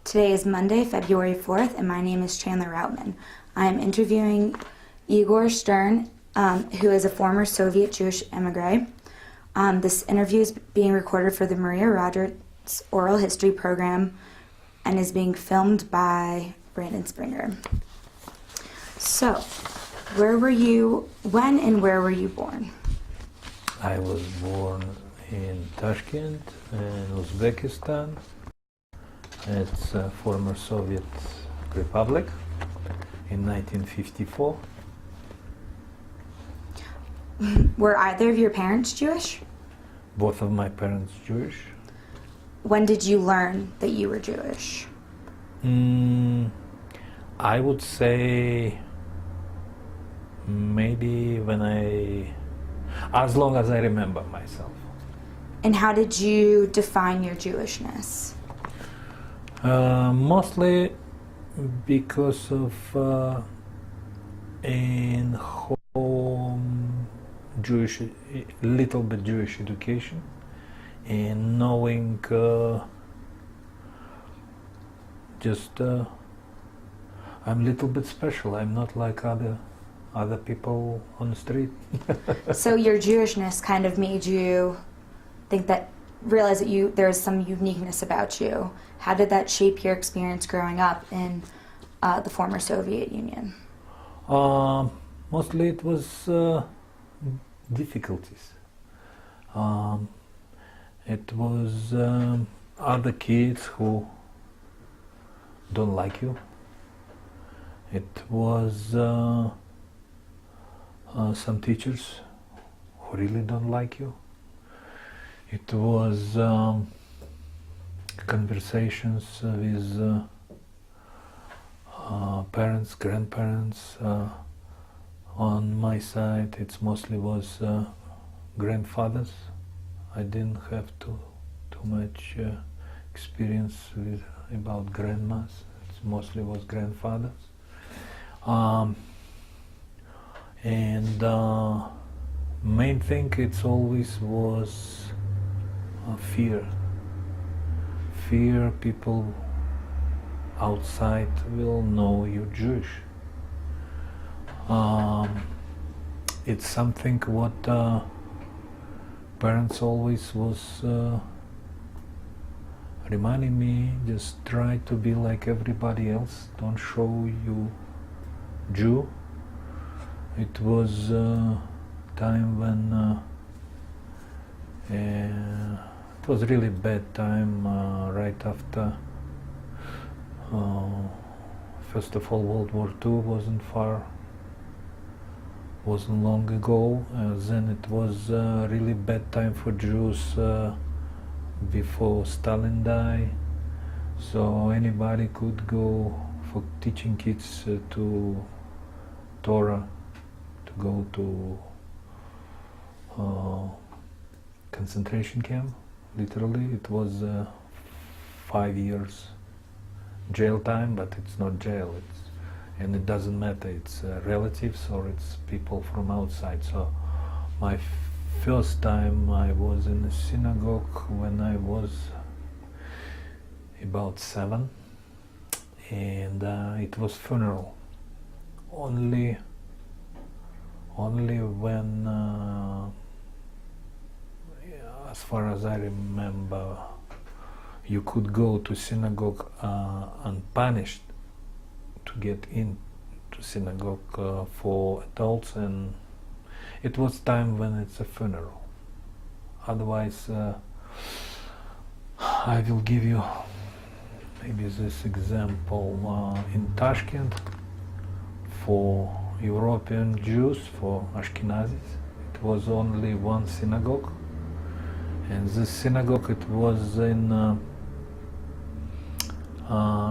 Today is Monday, February 4th, and my name is Chandler Routman. I am interviewing Igor Shtern, who is a former Soviet Jewish emigre. This interview is being recorded for the Maria Rogers Oral History Program and is being filmed by Brandon Springer. So, when and where were you born? I was born in Tashkent, in Uzbekistan. It's a former Soviet Republic in 1954. Were either of your parents Jewish? Both of my parents Jewish. When did you learn that you were Jewish? I would say maybe as long as I remember myself. And how did you define your Jewishness? Mostly because of in home little bit Jewish education, and knowing I'm a little bit special. I'm not like other people on the street. So your Jewishness kind of made you realize that there's some uniqueness about you. How did that shape your experience growing up in the former Soviet Union? Mostly it was difficulties. It was other kids who don't like you. It was some teachers who really don't like you. It was conversations with parents, grandparents. On my side, it mostly was grandfathers. I didn't have too much experience about grandmas. It mostly was grandfathers. And main thing, it always was fear. Fear people outside will know you're Jewish. It's something what parents always was reminding me, just try to be like everybody else, don't show you Jew. It was time when it was really bad time right after first of all World War II wasn't long ago. Then it was really bad time for Jews before Stalin died. So anybody could go for teaching kids to Torah, to go to concentration camp. Literally, it was 5 years jail time, but it's not jail. And it doesn't matter. It's relatives or it's people from outside. So my first time I was in a synagogue when I was about 7, and it was funeral. Only when, as far as I remember, you could go to synagogue unpunished to get into synagogue for adults, and it was time when it's a funeral. Otherwise, I will give you maybe this example. In Tashkent, for European Jews, for Ashkenazis, it was only one synagogue, and this synagogue, it was in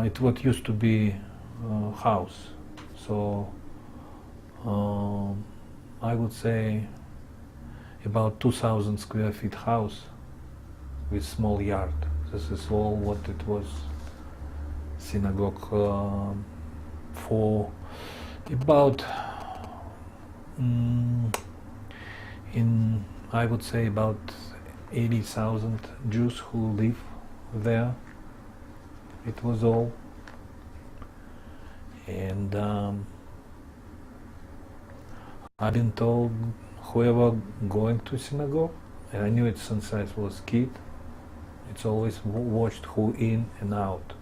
it what used to be house. So I would say about 2,000 square feet house with small yard. This is all what it was synagogue for about I would say about 80,000 Jews who live there It was all. And I've been told whoever going to synagogue, and I knew it since I was kid, it's always watched who in and out.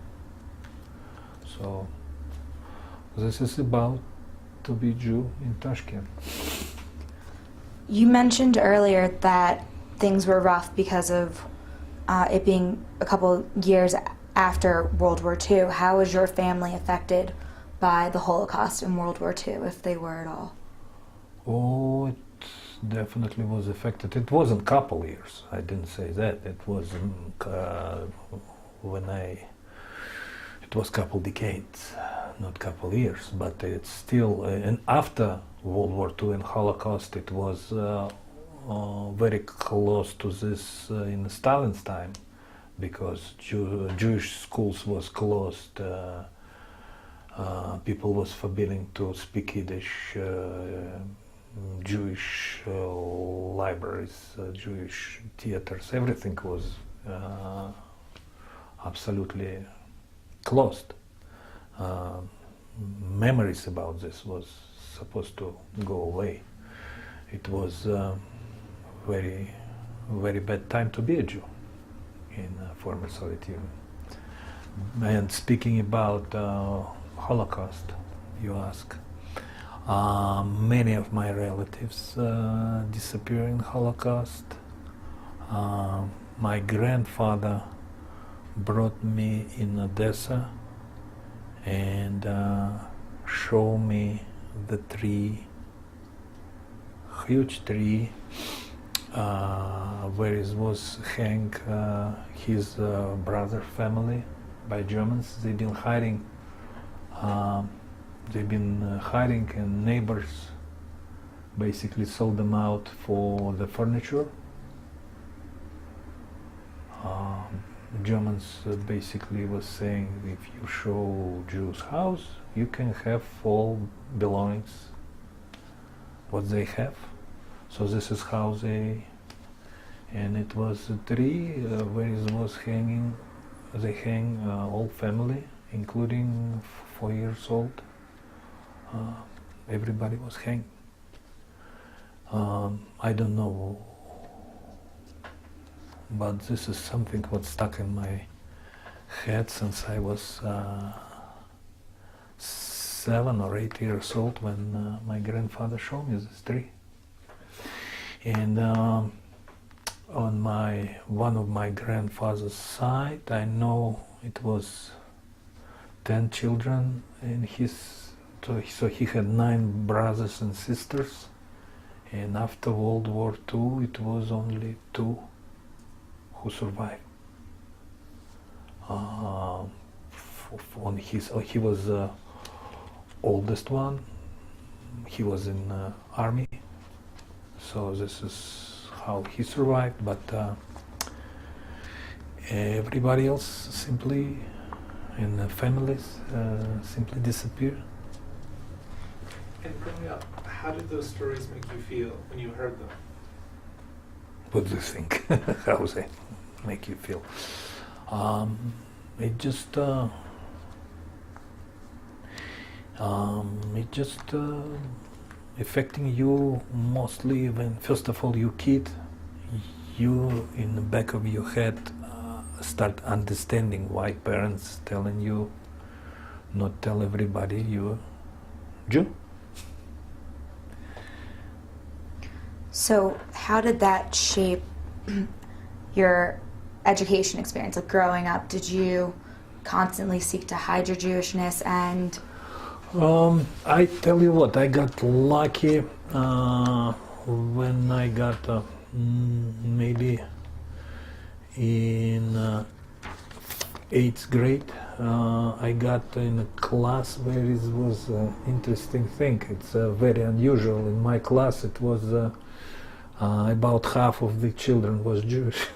So this is about to be Jew in Tashkent. You mentioned earlier that things were rough because of it being a couple years after World War II. How was your family affected by the Holocaust and World War II, if they were at all? Oh, it definitely was affected. It wasn't couple years. I didn't say that. It was it was couple decades, not couple years. But it's still. And after World War II and Holocaust, it was very close to this in Stalin's time, because Jewish schools was closed. People was forbidden to speak Yiddish. Jewish libraries, Jewish theaters, everything was absolutely closed. Memories about this was supposed to go away. It was very, very bad time to be a Jew in former Soviet Union. And speaking about Holocaust, you ask. Many of my relatives disappeared in Holocaust. My grandfather brought me in Odessa and showed me the tree, huge tree, where it was hang his brother family by Germans. They've been hiding. And neighbors basically sold them out for the furniture. Germans basically was saying, if you show Jews' house, you can have all belongings what they have. So this is how they, and it was a tree where it was hanging. They hang all family, including 4 years old. Everybody was hanged. I don't know, but this is something what stuck in my head since I was 7 or 8 years old when my grandfather showed me this tree. And on one of my grandfather's side, I know it was 10 children in his. So he had 9 brothers and sisters, and after World War II it was only 2 who survived. He was the oldest one. He was in army, so this is how he survived. But everybody else simply, in the families, simply disappeared. And growing up, how did those stories make you feel when you heard them? What do you think? How they make you feel? It just affecting you mostly when, first of all, you kid, you in the back of your head start understanding why parents telling you not tell everybody you're Jew. So how did that shape your education experience, like growing up? Did you constantly seek to hide your Jewishness? And I tell you what, I got lucky when I got maybe in 8th grade. I got in a class where it was an interesting thing. It's very unusual. In my class it was about half of the children was Jewish.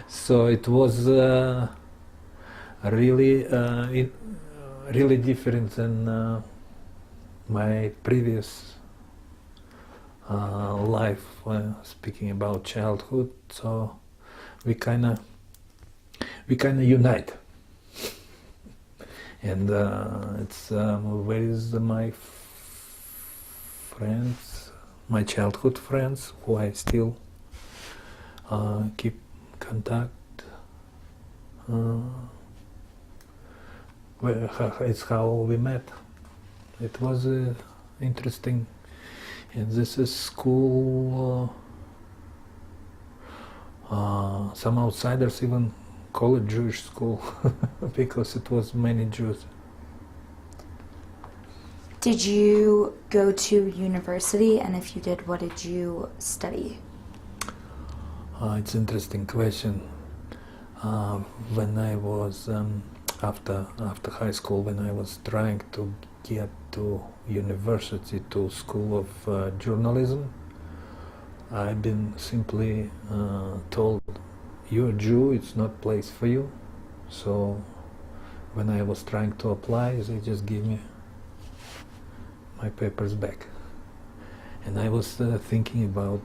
So it was really really different than my previous life, speaking about childhood. So we kind of unite. And it's where is my friends, my childhood friends, who I still keep contact. It's how we met. It was interesting. And this is school. Some outsiders even call it Jewish school because it was many Jews. Did you go to university, and if you did, what did you study? It's an interesting question. When I was after high school, when I was trying to get to university, to school of journalism, I've been simply told, you're a Jew, it's not place for you. So when I was trying to apply, they just gave me my papers back. And I was thinking about,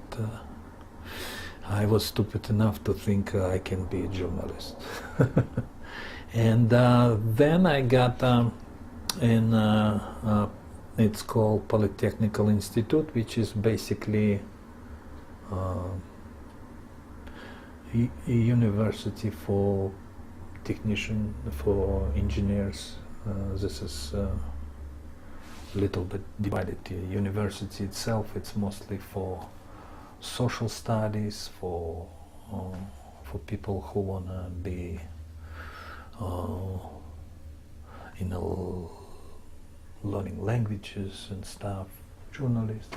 I was stupid enough to think I can be a journalist. And then I got in, it's called Polytechnical Institute, which is basically a university for technician, for engineers. This is a little bit divided. The university itself, it's mostly for social studies, for people who wanna be learning languages and stuff, journalists.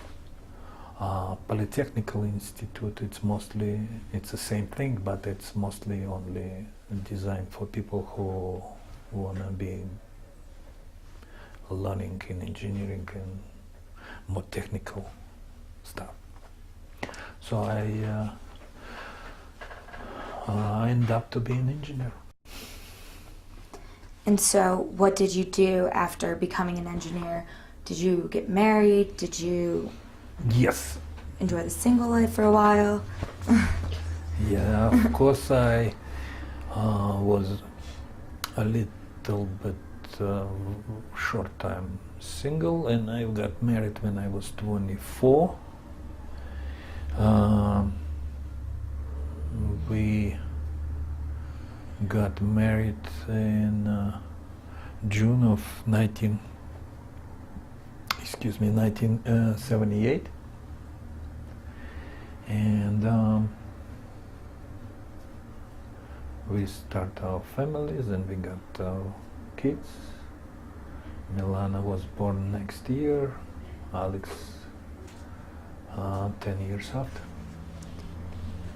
Polytechnical Institute, it's the same thing, but it's mostly only designed for people who wanna be learning in engineering and more technical stuff. So I ended up to be an engineer. And so what did you do after becoming an engineer? Did you get married? Did you Yes. enjoy the single life for a while? Yeah, of course I was a little bit short time single, and I got married when I was 24. We got married in June of 1978, and we start our families and we got our kids. Milana was born next year, Alex 10 years after.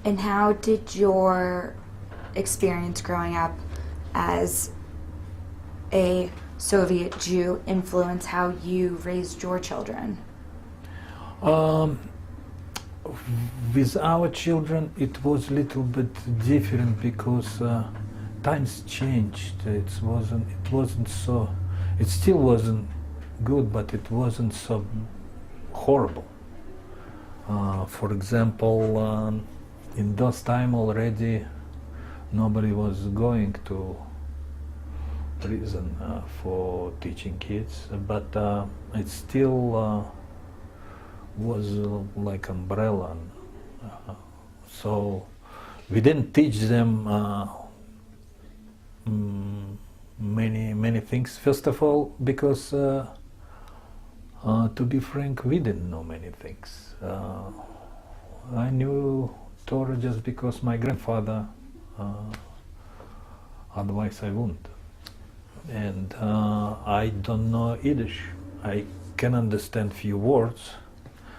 And how did your experience growing up as a Soviet Jew influence how you raised your children? With our children, it was a little bit different because times changed. It still wasn't good, but it wasn't so horrible. For example, in those time already, nobody was going to prison for teaching kids, but it still was like umbrella. So we didn't teach them many things. First of all, because to be frank, we didn't know many things. I knew Torah just because my grandfather, otherwise I wouldn't. And I don't know Yiddish. I can understand few words,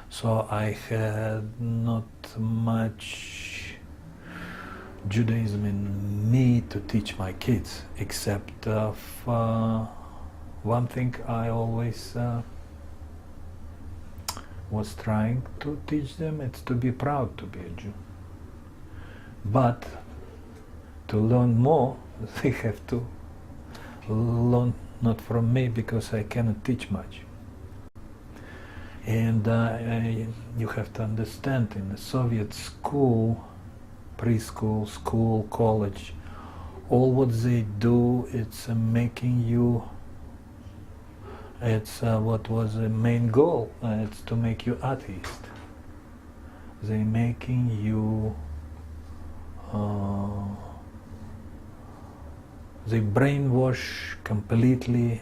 so I had not much Judaism in me to teach my kids, except one thing I always was trying to teach them, it's to be proud to be a Jew. But to learn more, they have to learn not from me, because I cannot teach much. And you have to understand, in the Soviet school, preschool, school, college, all what they do, it's making you It's what was the main goal. It's to make you atheist. They making you. They brainwash completely,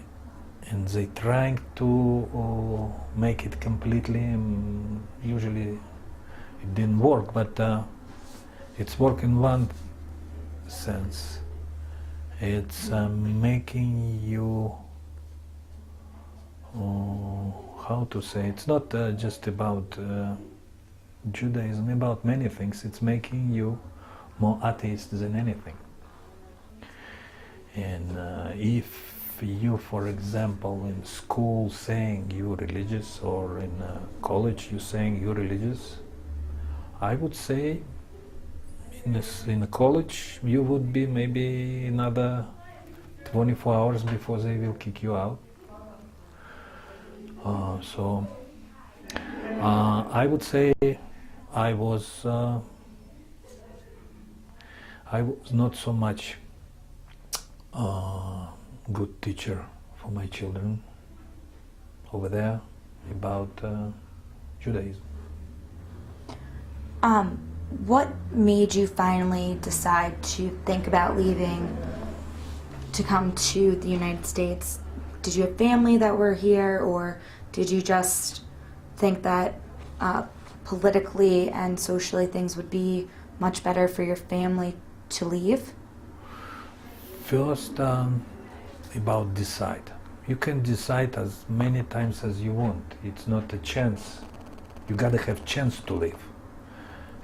and they trying to make it completely. Usually, it didn't work, but it's work in one sense. It's making you. How to say? It's not just about Judaism, about many things. It's making you more atheist than anything. And if you, for example, in school saying you're religious, or in college you saying you're religious, I would say in a college you would be maybe another 24 hours before they will kick you out. So I would say I was not so much good teacher for my children over there about Judaism. What made you finally decide to think about leaving to come to the United States? Did you have family that were here, or did you just think that politically and socially things would be much better for your family to leave? First, about decide. You can decide as many times as you want. It's not a chance. You gotta have chance to live.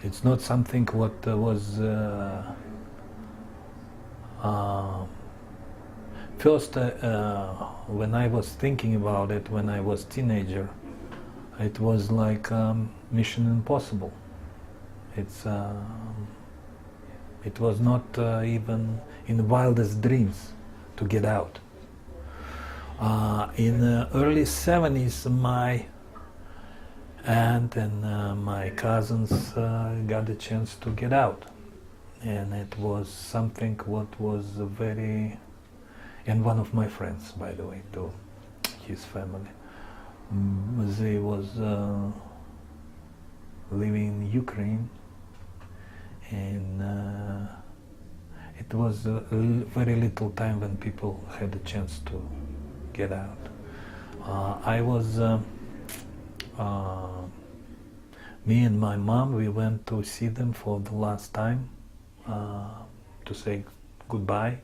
It's not something what was first when I was thinking about it when I was teenager, it was like mission impossible. It was not even in the wildest dreams to get out. In the early 70s, my aunt and my cousins got a chance to get out, and it was something what was very, and one of my friends, by the way, too, his family, they was living in Ukraine, and it was very little time when people had a chance to get out. Me and my mom, we went to see them for the last time to say goodbye,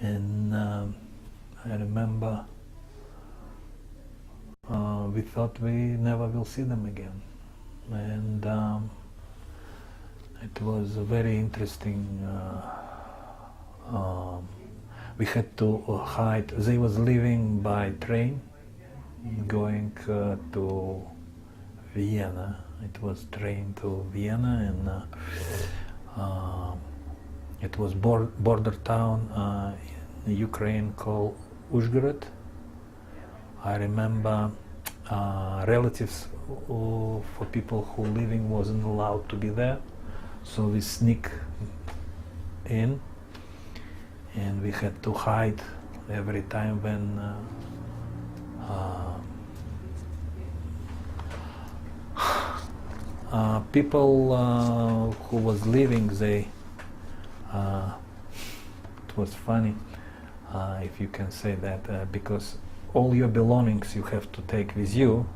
and I remember we thought we never will see them again, and it was a very interesting. We had to hide. They was living by train, going to Vienna. It was train to Vienna, and it was border town in Ukraine called Uzhgorod. I remember relatives for people who living wasn't allowed to be there, so we sneak in, and we had to hide every time when people who was leaving, they it was funny, if you can say that, because all your belongings you have to take with you,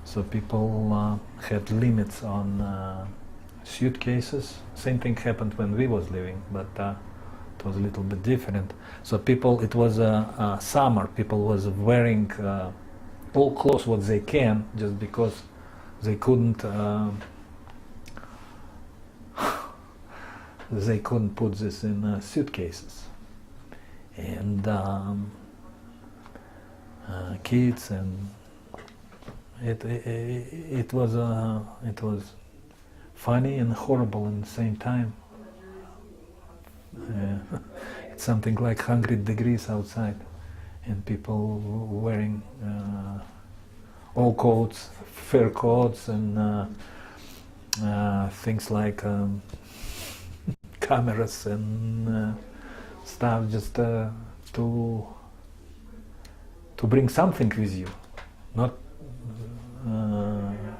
so people had limits on suitcases. Same thing happened when we was leaving, but it was a little bit different. So people, it was summer, people was wearing all clothes what they can, just because they couldn't put this in suitcases, and kids, and it was funny and horrible at the same time. It's something like 100 degrees outside, and people wearing all coats, fur coats, and things like cameras and stuff, just to to bring something with you. Not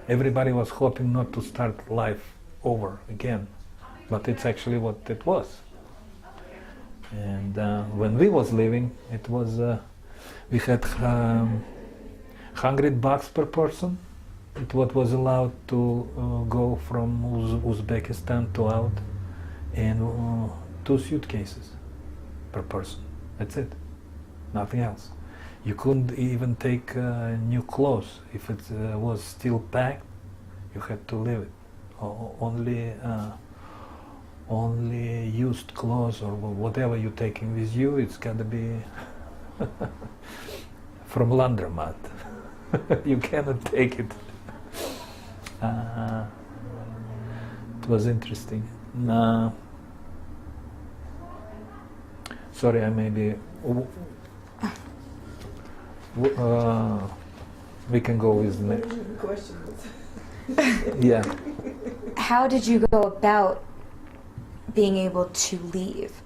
everybody was hoping not to start life over again, but it's actually what it was. And when we was living, it was we had $100 per person. It what was allowed to go from Uzbekistan to out, and 2 suitcases per person. That's it. Nothing else. You couldn't even take new clothes. If it was still packed, you had to leave it. Only used clothes or whatever you're taking with you, it's got to be from laundromat. You cannot take it. It was interesting. Sorry, I maybe... we can go with the next questions. Yeah. How did you go about being able to leave?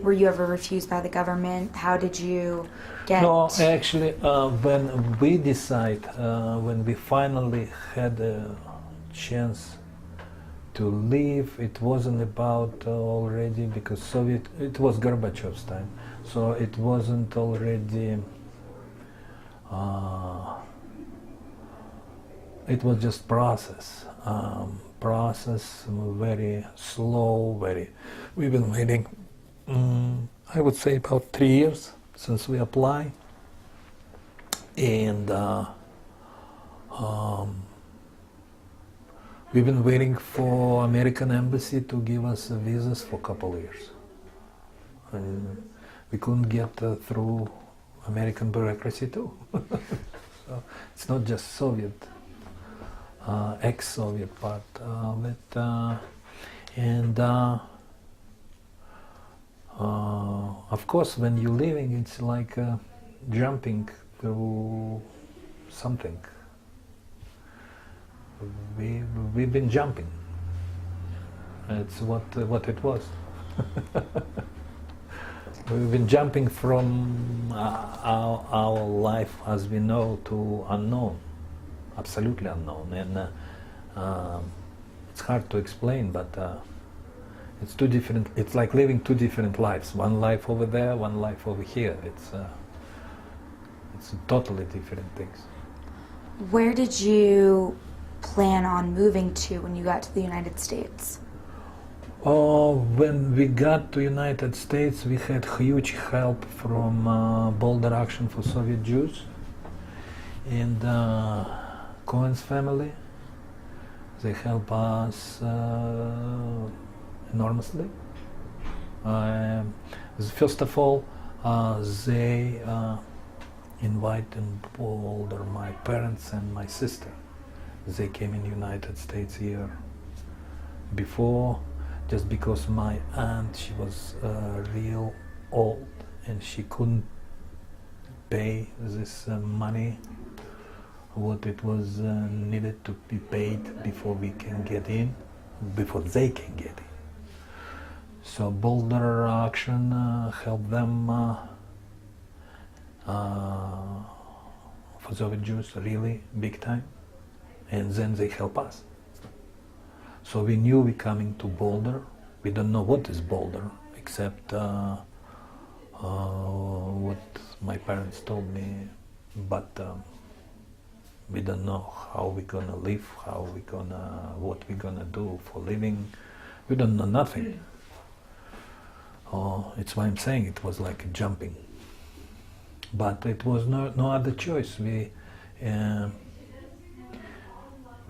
Were you ever refused by the government? How did you get... No, actually, when we when we finally had a chance to leave, it wasn't about already, because it was Gorbachev's time, so it wasn't already, it was just process, very slow, we've been waiting, I would say about 3 years since we applied, and we've been waiting for American embassy to give us visas for a couple of years. And we couldn't get through American bureaucracy too. So it's not just Soviet, ex-Soviet part of it. And of course, when you're living, it's like jumping through something. We've been jumping. It's what it was. We've been jumping from our life as we know to unknown, absolutely unknown, and it's hard to explain, but it's two different. It's like living 2 different lives. One life over there, one life over here. It's totally different things. Where did you plan on moving to when you got to the United States? When we got to United States, we had huge help from Boulder Action for Soviet Jews and Cohen's family. They help us enormously. First of all, they invited in Boulder my parents and my sister. They came in the United States here before, just because my aunt, she was real old and she couldn't pay this money what it was needed to be paid before we can get in, before they can get in. So Boulder Action helped them for Soviet Jews really big time, and then they help us. So we knew we coming to Boulder. We don't know what is Boulder, except what my parents told me, but we don't know how we're gonna live, what we're gonna do for living. We don't know nothing. It's why I'm saying it was like jumping. But it was no other choice. We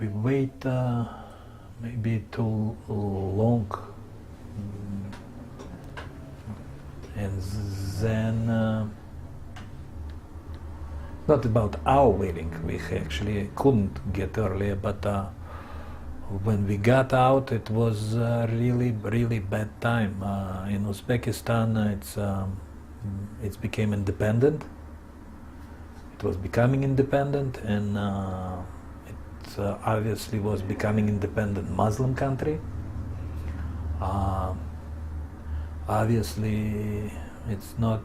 wait maybe too long, and then not about our waiting. We actually couldn't get earlier, but when we got out, it was really bad time. In Uzbekistan, it's became independent. It was becoming independent, and it obviously was becoming independent Muslim country. Obviously, it's not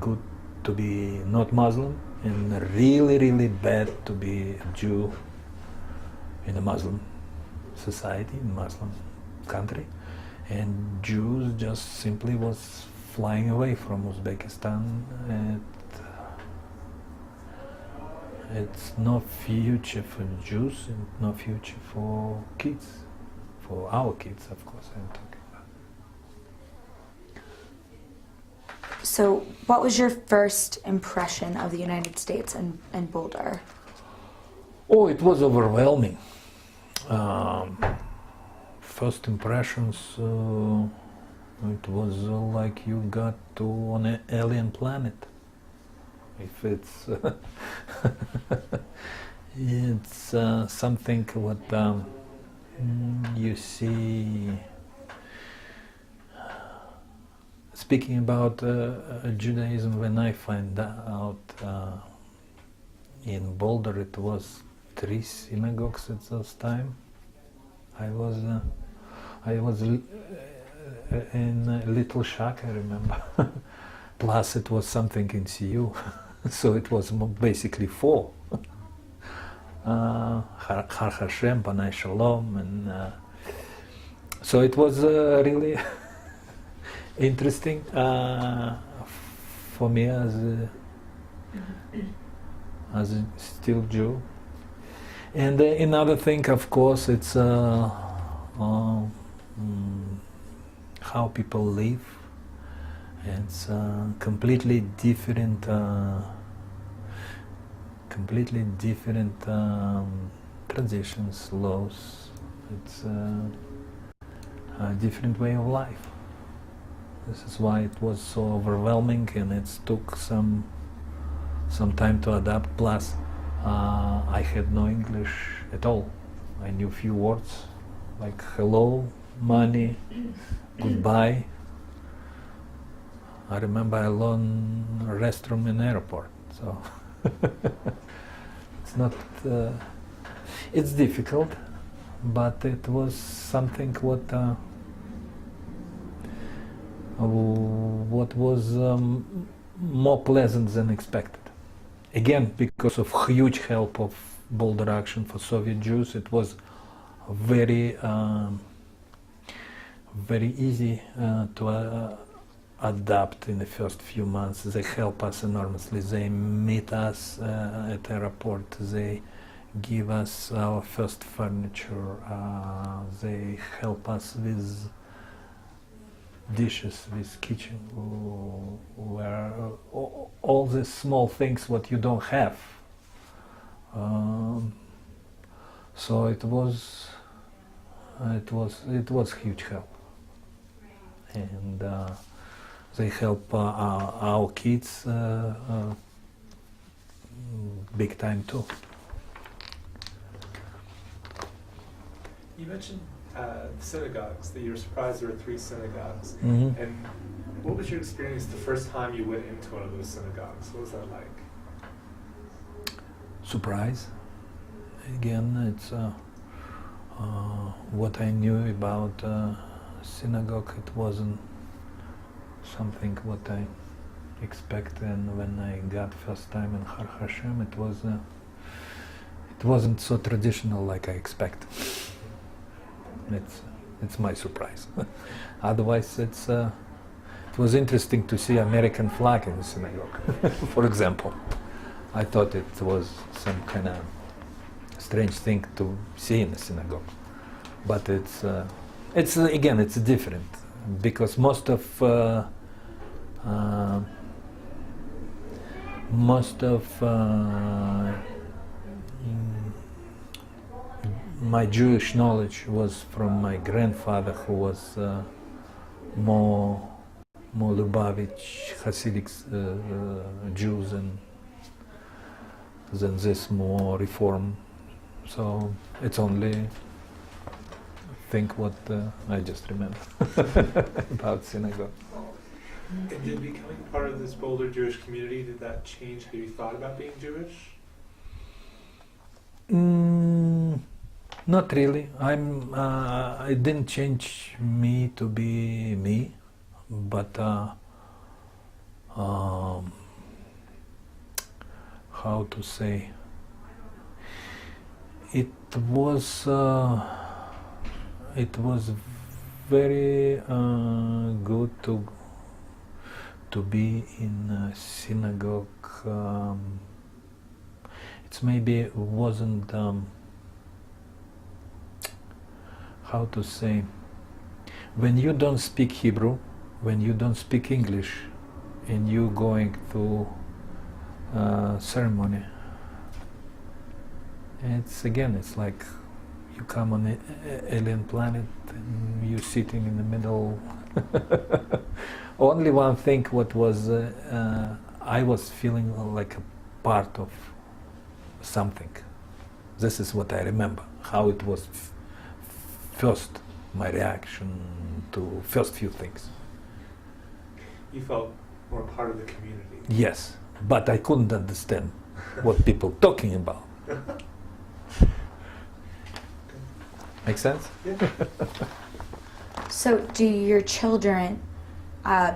good to be not Muslim, and really, really bad to be a Jew in a Muslim society, in Muslim country. And Jews just simply was flying away from Uzbekistan. It's no future for Jews, and no future for kids, for our kids, of course, I'm talking about. So, what was your first impression of the United States and Boulder? Oh, it was overwhelming. First impressions, it was like you got to on an alien planet. If it's it's something what you see. Speaking about Judaism, when I find out in Boulder, it was 3 synagogues at this time. I was in a little shock, I remember. Plus, it was something in CU, so it was basically 4. Har Hashem, Panay Shalom, and so it was really interesting for me as a still Jew. And another thing, of course, it's how people live. It's completely different traditions, laws. It's a different way of life. This is why it was so overwhelming, and it took some time to adapt. Plus, I had no English at all. I knew few words like hello, money, goodbye. I remember I learned a restroom in airport, so it's not. It's difficult, but it was something what was more pleasant than expected. Again, because of huge help of Boulder Action for Soviet Jews, it was very easy to adapt in the first few months. They help us enormously. They meet us at the airport. They give us our first furniture. They help us with dishes, with kitchen, where all these small things what you don't have. So it was huge help, and they help our kids big time too. You mentioned synagogues, that you were surprised there were 3 synagogues. Mm-hmm. And what was your experience the first time you went into one of those synagogues? What was that like? Surprise. Again, it's what I knew about synagogue. It wasn't something what I expect, and when I got first time in Har Hashem, it wasn't so traditional like I expect. It's my surprise. Otherwise, it was interesting to see American flag in the synagogue, for example. I thought it was some kind of strange thing to see in the synagogue, but it's again, it's different because most of my Jewish knowledge was from my grandfather, who was more Lubavitch Hasidic Jews than this more Reform. So it's only think what I just remember about synagogue. And did becoming part of this Boulder Jewish community, did that change how you thought about being Jewish? Not really. It didn't change me to be me, but how to say, it was very good to be in a synagogue. It's maybe wasn't how to say, when you don't speak Hebrew, when you don't speak English, and you going to ceremony, it's like you come on an alien planet and you sitting in the middle. Only one thing what was I was feeling like a part of something. This is what I remember, how it was first, my reaction to first few things. You felt more part of the community. Yes, but I couldn't understand what people talking about. Make sense? Yeah. So, do your children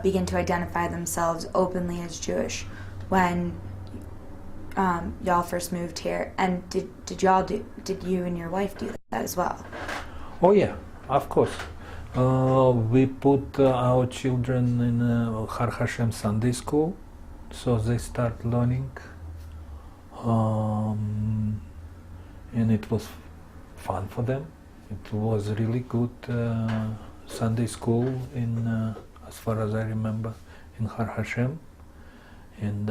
begin to identify themselves openly as Jewish when y'all first moved here? And did you and your wife do that as well? Oh yeah, of course. We put our children in Har Hashem Sunday school, so they start learning, and it was fun for them. It was really good Sunday school in, as far as I remember, in Har Hashem, and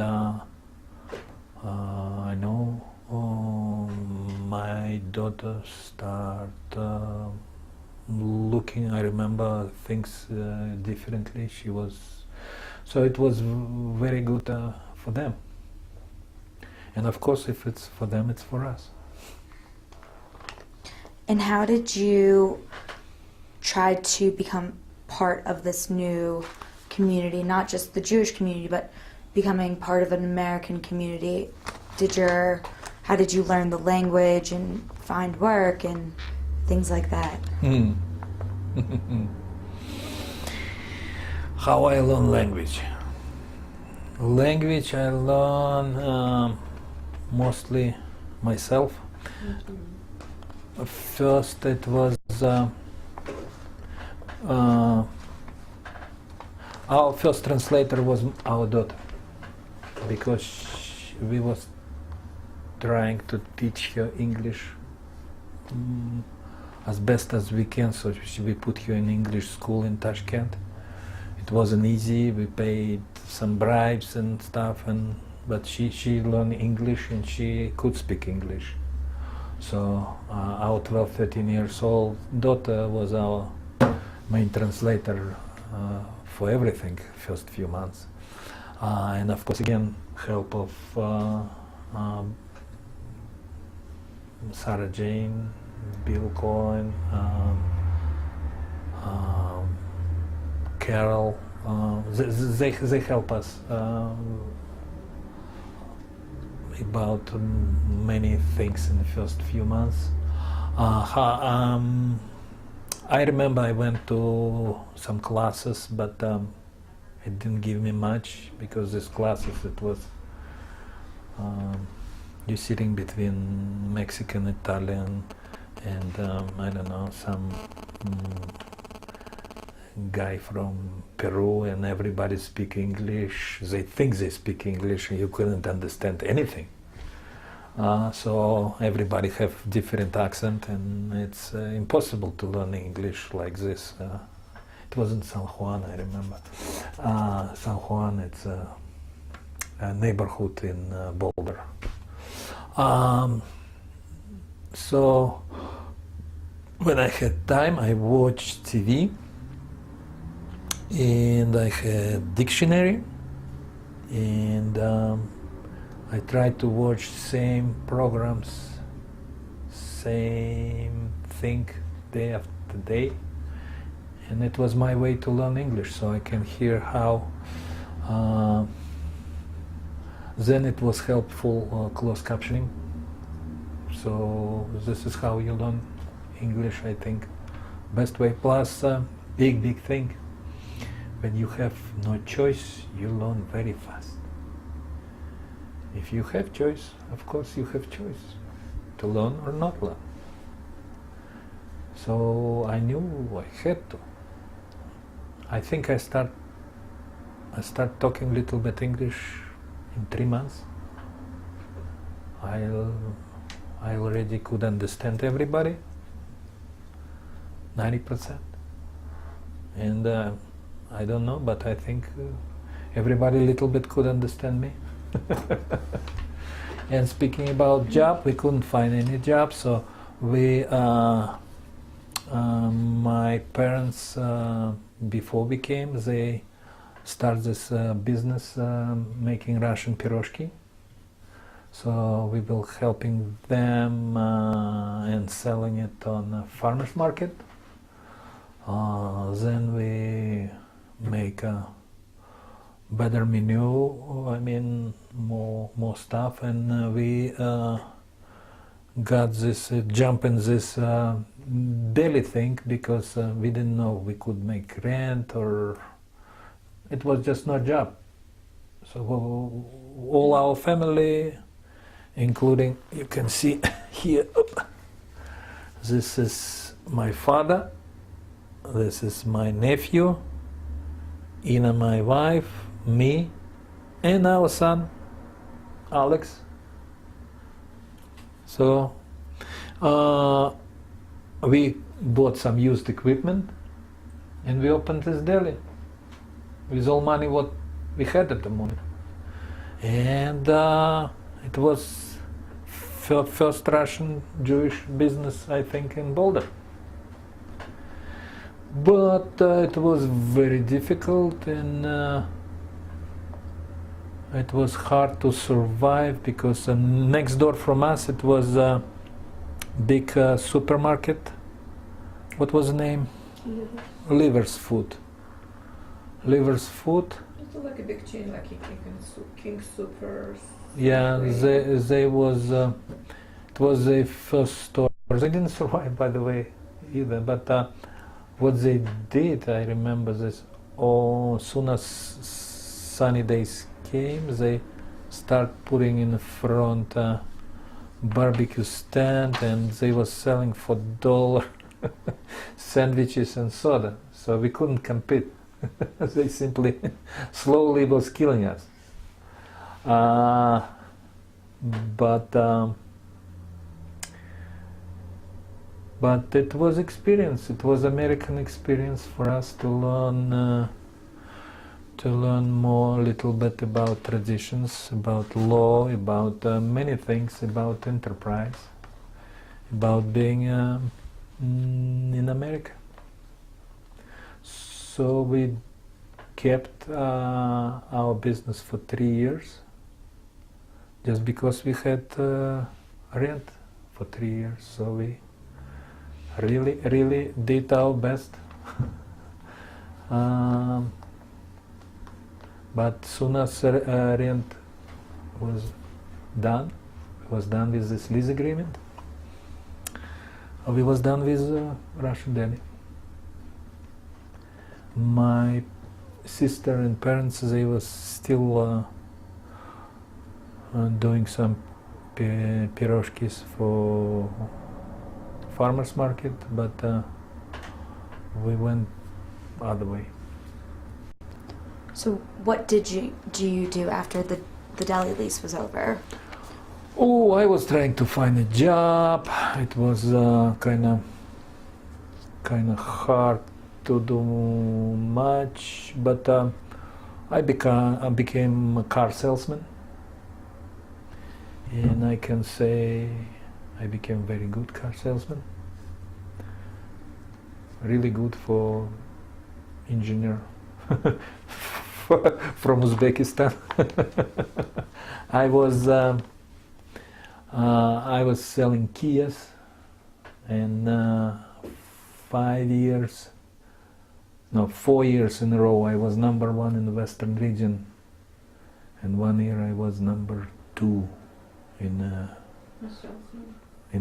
I know my daughter start looking. I remember things differently. So it was very good for them. And of course, if it's for them, it's for us. And how did you try to become part of this new community, not just the Jewish community, but becoming part of an American community? How did you learn the language and find work and things like that? How I learn language? Language I learn mostly myself. First it was our first translator was our daughter, because we was trying to teach her English as best as we can, so we put her in English school in Tashkent. It wasn't easy, we paid some bribes and stuff, but she learned English and she could speak English. So our 12, 13 years old daughter was our main translator for everything, first few months. And of course, again, help of Sarah Jane, Bill Cohen, Carol, they help us about many things in the first few months. I remember I went to some classes, but it didn't give me much, because these classes, it was you're sitting between Mexican, Italian, and I don't know, some guy from Peru, and everybody speak English. They think they speak English, and you couldn't understand anything. So everybody have different accent, and it's impossible to learn English like this. It was in San Juan, I remember. San Juan, it's a neighborhood in Boulder. So when I had time, I watched TV, and I had dictionary, and I tried to watch same programs, same thing day after day, and it was my way to learn English, so I can hear how. Then it was helpful closed captioning. So this is how you learn English, I think, best way. Plus, big thing. When you have no choice, you learn very fast. If you have choice, of course you have choice to learn or not learn. So I knew I had to. I think I start talking a little bit English in 3 months. I already could understand everybody, 90%. And I don't know, but I think everybody a little bit could understand me. And speaking about job, we couldn't find any job, so my parents, before we came, they started this business making Russian piroshki. So we were helping them and selling it on a farmer's market. Then we make a better menu, I mean more stuff, and we got this jump in this daily thing because we didn't know we could make rent, or it was just no job. So all our family, including, you can see here, this is my father, this is my nephew, Ina, my wife, me, and our son, Alex. So we bought some used equipment and we opened this deli with all money what we had at the moment. And it was first Russian Jewish business, I think, in Boulder. But it was very difficult, and it was hard to survive because next door from us it was a big supermarket. What was the name? Liver's Food. Liver's Food. It's like a big chain, like King Supers. Yeah, they was it was the first store. They didn't survive, by the way, either. But what they did, I remember this. Oh, soon as sunny days came, they start putting in front barbecue stand, and they was selling for $1 sandwiches and soda. So we couldn't compete. They simply slowly was killing us. But it was experience. It was American experience for us to learn more, a little bit about traditions, about law, about many things, about enterprise, about being in America. So we kept our business for 3 years, just because we had rent for 3 years. So we really did our best. But soon as rent was done with this lease agreement, we was done with Russian deli. My sister and parents, they was still doing some piroshkis for farmers market, but we went other way. So what do you do after the deli lease was over? Oh, I was trying to find a job. It was kind of hard to do much, but I became a car salesman, and I can say I became a very good car salesman. Really good for engineer from Uzbekistan. I was selling Kias, and 4 years in a row I was number 1 in the Western region, and 1 year I was number 2 in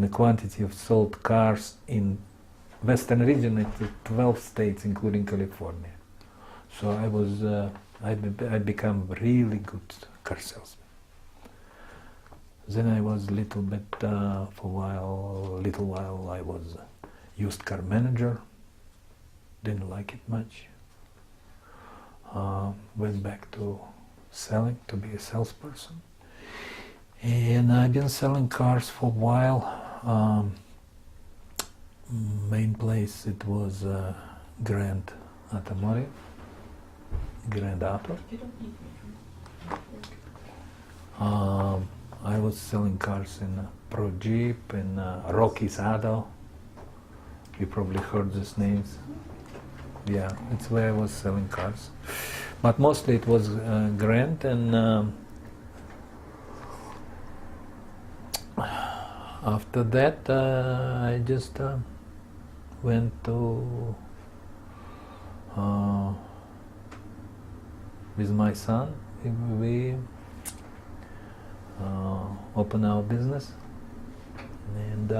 a quantity of sold cars in Western region at 12 states, including California. So I become really good car salesman. Then I was little bit for a little while I was used car manager. Didn't like it much. Went back to selling, to be a salesperson. And I've been selling cars for a while. Main place it was Grand Automotive, Grand Auto. You don't need me. I was selling cars in Pro Jeep and Rocky's Auto. You probably heard these names. Yeah, it's where I was selling cars. But mostly it was Grand, and after that I just went to with my son. We open our business, and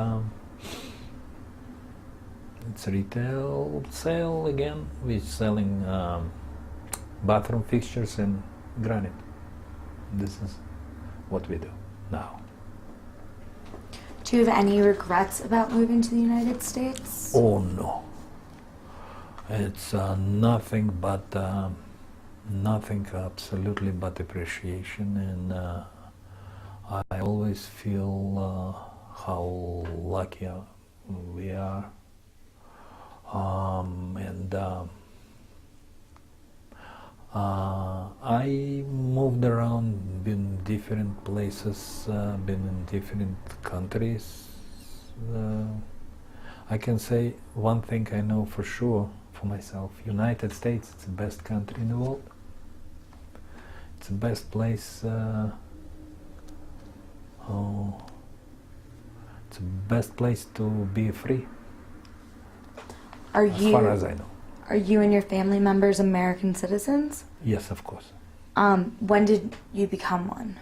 it's retail sale again. We're selling bathroom fixtures and granite. This is what we do now. Do you have any regrets about moving to the United States? Oh no, it's nothing but nothing absolutely but appreciation, and I always feel how lucky we are, and I moved around, been in different places, been in different countries. I can say one thing I know for sure for myself: United States, it's the best country in the world. It's the best place. It's the best place to be free, as far as I know. Are you and your family members American citizens? Yes, of course. When did you become one?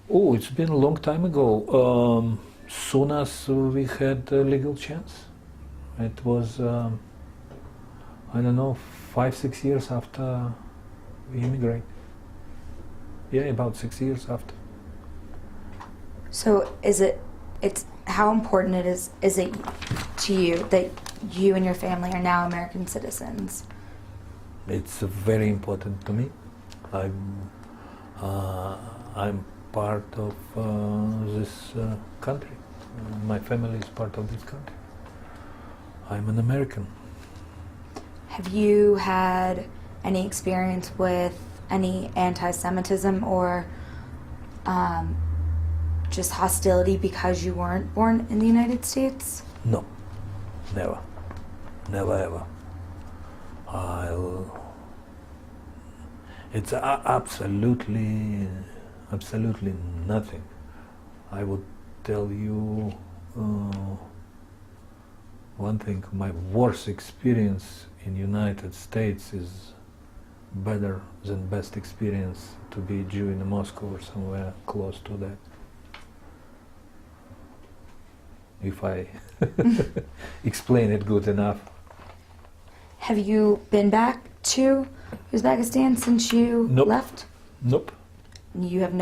Oh, it's been a long time ago. Soon as we had a legal chance. It was, I don't know, 5-6 years after we immigrated. Yeah, about 6 years after. So it's how important is it to you that you and your family are now American citizens? It's very important to me. I'm part of this country. My family is part of this country. I'm an American. Have you had any experience with any anti-Semitism or just hostility because you weren't born in the United States? No, never, never ever. It's absolutely nothing. I would tell you one thing: my worst experience in United States is better than best experience to be Jew in Moscow or somewhere close to that. If I explain it good enough. Have you been back to Uzbekistan since you Nope. left? Nope. Do you have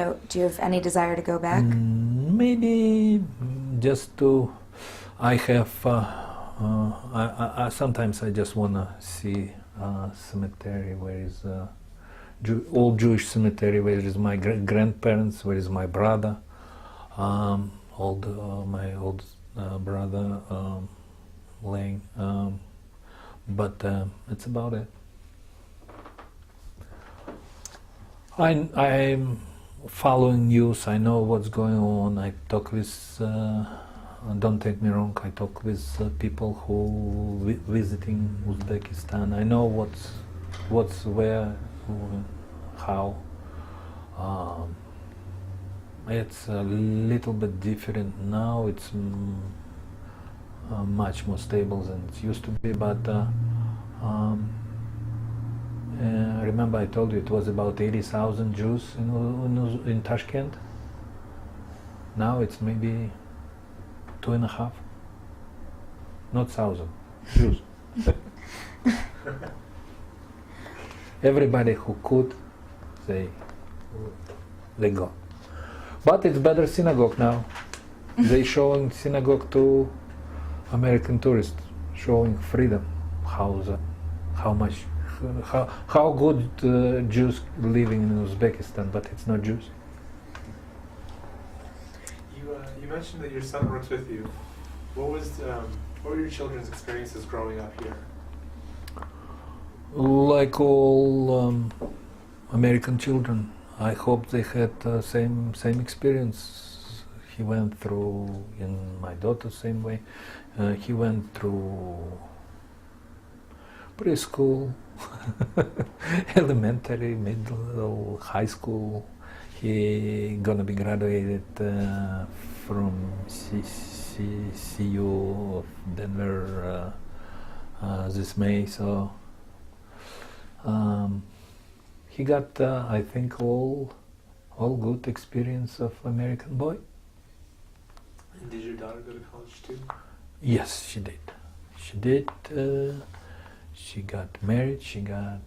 any desire to go back? Maybe just to. I have. I sometimes I just wanna see cemetery where is old Jewish cemetery where is my grandparents, where is my brother, my old brother laying. But it's about it. I'm following news. I know what's going on. I talk with. Don't take me wrong. I talk with people who visiting Uzbekistan. I know what's where, how. It's a little bit different now. It's much more stable than it used to be. But remember, I told you it was about 80,000 Jews in Tashkent. Now it's maybe 2.5, not 1,000 Jews. Everybody who could, they go. But it's better synagogue now. They showing synagogue to American tourists, showing freedom. How much, how good Jews living in Uzbekistan, but it's not Jews. You mentioned that your son works with you. What were your children's experiences growing up here? Like all American children, I hope they had same experience. He went through, in my daughter, same way. He went through preschool, elementary, middle, high school. He gonna be graduated from CU of Denver this May. So he got, I think, all good experience of American boy. And did your daughter go to college too? Yes, she did. She did. She got married. She got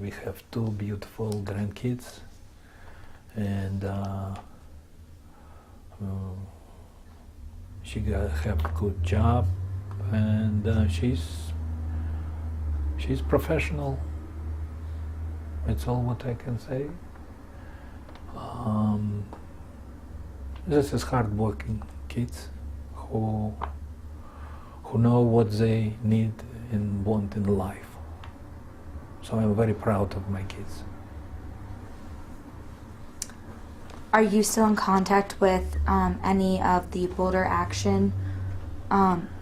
we have two beautiful grandkids, and she have good job, and she's professional. That's all what I can say. This is hardworking kids who know what they need and want in life. So I'm very proud of my kids. Are you still in contact with any of the Boulder Action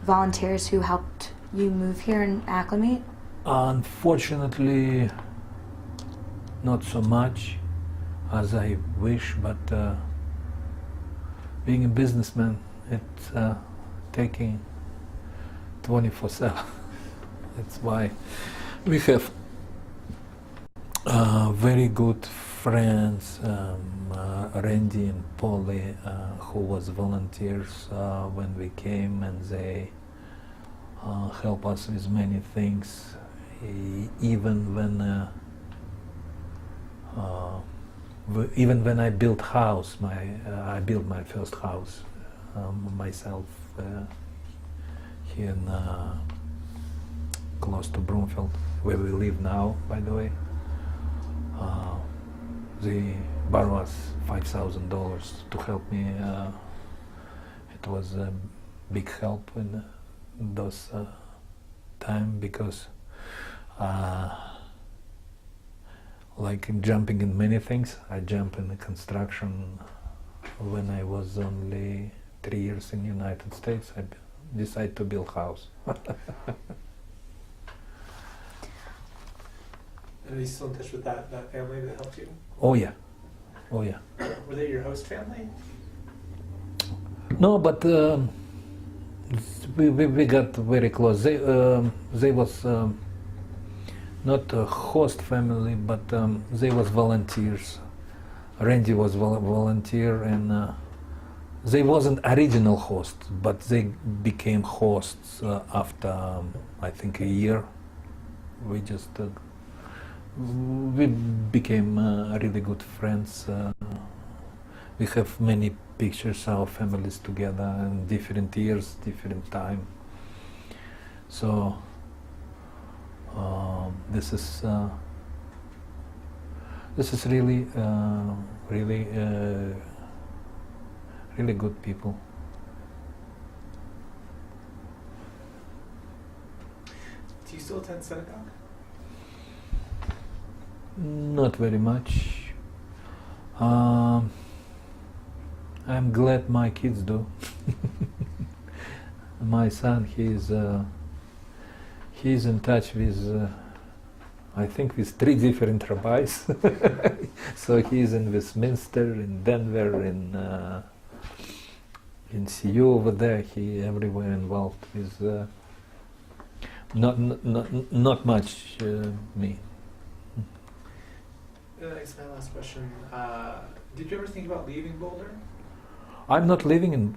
volunteers who helped you move here and acclimate? Unfortunately, not so much as I wish, but being a businessman, it's taking 24/7. That's why we have very good friends, Randy and Polly, who was volunteers when we came, and they help us with many things, even when I built house. I built my first house myself here in close to Broomfield, where we live now, by the way. They borrow us $5,000 to help me. It was a big help in those time, because like in jumping in many things, I jump in the construction. When I was only 3 years in the United States, I decided to build house. And are you still in touch with that family that helped you? Oh yeah, oh yeah. Were they your host family? No, but we got very close. They was not a host family, but they was volunteers. Randy was volunteer, and they wasn't original hosts, but they became hosts after I think a year. We just we became really good friends. We have many pictures of our families together in different years, different time. So this is really really good people. Do you still attend synagogue? Not very much. I'm glad my kids do. My son, he's in touch with, I think, with 3 different rabbis. So he's in Westminster, in Denver, in CU over there. He everywhere involved with. Not much me. That's my last question. Did you ever think about leaving Boulder? I'm not living in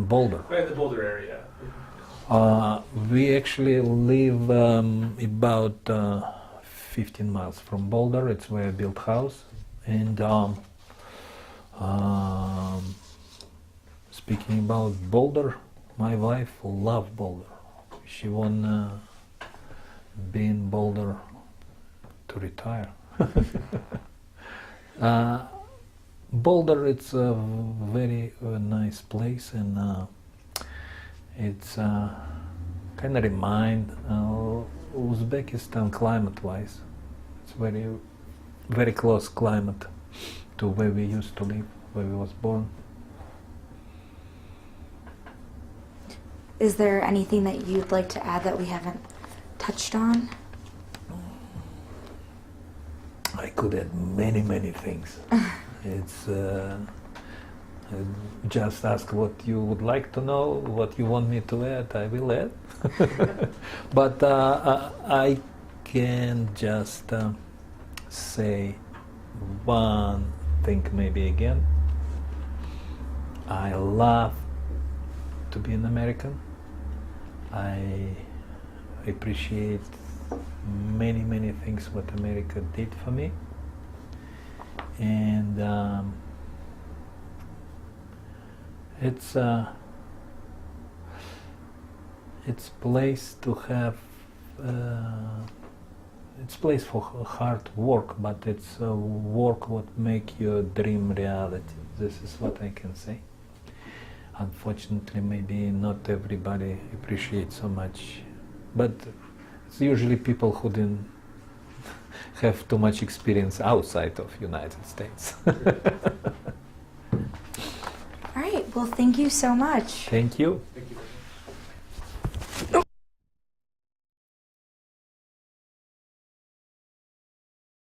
Boulder. Right in the Boulder area. We actually live about 15 miles from Boulder. It's where I built house, And speaking about Boulder, my wife loved Boulder. She wanna be in Boulder to retire. Boulder, it's a very nice place, and it's kind of remind Uzbekistan climate-wise. It's very close climate to where we used to live, where we was born. Is there anything that you'd like to add that we haven't touched on? I could add many things. It's just ask what you would like to know, what you want me to add, I will add. But I can just say one thing maybe again. I love to be an American. I appreciate many things what America did for me, and it's place to have it's place for hard work, but it's work what make your dream reality. This is what I can say. Unfortunately, maybe not everybody appreciates so much, but it's usually people who didn't have too much experience outside of United States. All right, well, thank you so much. Thank you.